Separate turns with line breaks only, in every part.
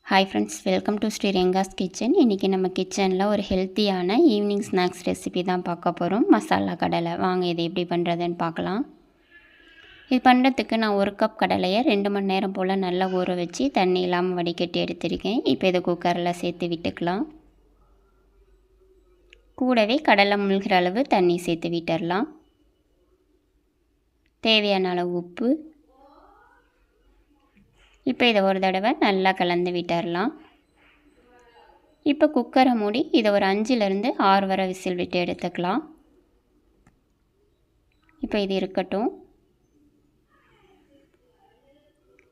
Hi friends, welcome to Sri Renga's kitchen. இன்றைக்கி நம்ம கிச்சனில் ஒரு ஹெல்த்தியான ஈவினிங் ஸ்நாக்ஸ் ரெசிபி தான் பார்க்க போகிறோம். மசாலா கடலை. வாங்க இது எப்படி பண்ணுறதுன்னு பார்க்கலாம். இது பண்ணுறதுக்கு நான் 1 கப் கடலையை 2 மணி நேரம் போல் நல்லா ஊற வச்சு தண்ணி இல்லாமல் வடிகட்டி எடுத்திருக்கேன். இப்போ இதை குக்கரில் சேர்த்து விட்டுக்கலாம். கூடவே கடலை முழுகிற அளவு தண்ணி சேர்த்து விட்டுடலாம். தேவையான அளவு உப்பு. இப்போ இதை ஒரு தடவை நல்லா கலந்து விட்டுடலாம். இப்போ குக்கரை மூடி இதை ஒரு 5லேருந்து 6 வரை விசில் விட்டு எடுத்துக்கலாம். இப்போ இது இருக்கட்டும்.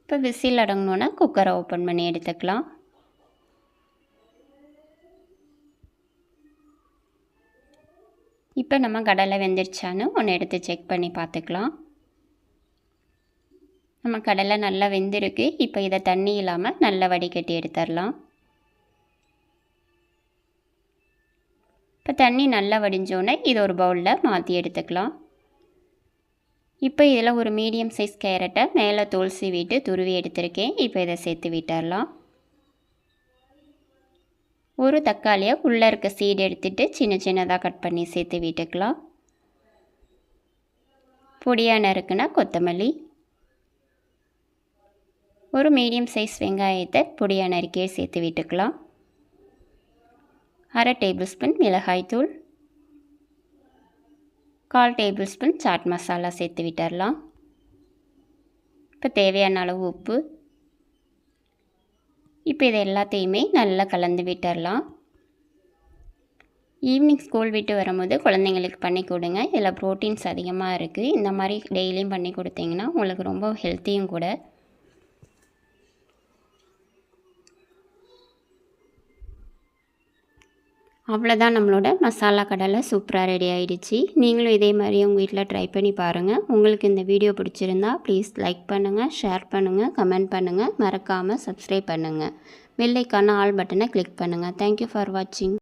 இப்போ விசில் அடங்கினோன்னா குக்கரை ஓப்பன் பண்ணி எடுத்துக்கலாம். இப்போ நம்ம கடலை வெந்துருச்சான்னு ஒன்று எடுத்து செக் பண்ணி பார்த்துக்கலாம். நம்ம கடலை நல்லா வெந்திருக்கு. இப்போ இதை தண்ணி இல்லாமல் நல்லா வடிகட்டி எடுத்துடலாம். இப்போ தண்ணி நல்லா வடிஞ்சோன்னே இது ஒரு பவுலில் மாற்றி எடுத்துக்கலாம். இப்போ இதில் ஒரு மீடியம் சைஸ் கேரட்டை மேலே தோல் சீவிட்டு துருவி எடுத்திருக்கேன். இப்போ இதை சேர்த்து விட்டுடலாம். ஒரு தக்காளியை உள்ளே இருக்க சீடு எடுத்துகிட்டு சின்ன சின்னதாக கட் பண்ணி சேர்த்து விட்டுக்கலாம். பொடியாக நறுக்குனா கொத்தமல்லி. ஒரு மீடியம் சைஸ் வெங்காயத்தை பொடியாக நறுக்கியே சேர்த்து விட்டுக்கலாம். 1/2 டேபிள் ஸ்பூன் மிளகாய்த்தூள், 1/4 டேபிள் ஸ்பூன் சாட் மசாலா சேர்த்து விட்டுடலாம். இப்போ தேவையான அளவு உப்பு. இப்போ இது எல்லாத்தையுமே நல்லா கலந்து விட்டுடலாம். ஈவினிங் ஸ்கூல் விட்டு வரும்போது குழந்தைங்களுக்கு பண்ணி கொடுங்க. இதில் ப்ரோட்டீன்ஸ் அதிகமாக இருக்குது. இந்த மாதிரி டெய்லியும் பண்ணி கொடுத்தீங்கன்னா உங்களுக்கு ரொம்ப ஹெல்த்தியும் கூட. அவ்வளோதான், நம்மளோட மசாலா கடலை சூப்பராக ரெடி ஆகிடுச்சு. நீங்களும் இதே மாதிரி உங்கள் வீட்டில் ட்ரை பண்ணி பாருங்கள். உங்களுக்கு இந்த வீடியோ பிடிச்சிருந்தா ப்ளீஸ் லைக் பண்ணுங்கள், ஷேர் பண்ணுங்கள், கமெண்ட் பண்ணுங்கள். மறக்காமல் சப்ஸ்கிரைப் பண்ணுங்கள். பெல் ஐக்கான ஆல் பட்டனை கிளிக் பண்ணுங்கள். தேங்க்யூ ஃபார் வாட்சிங்.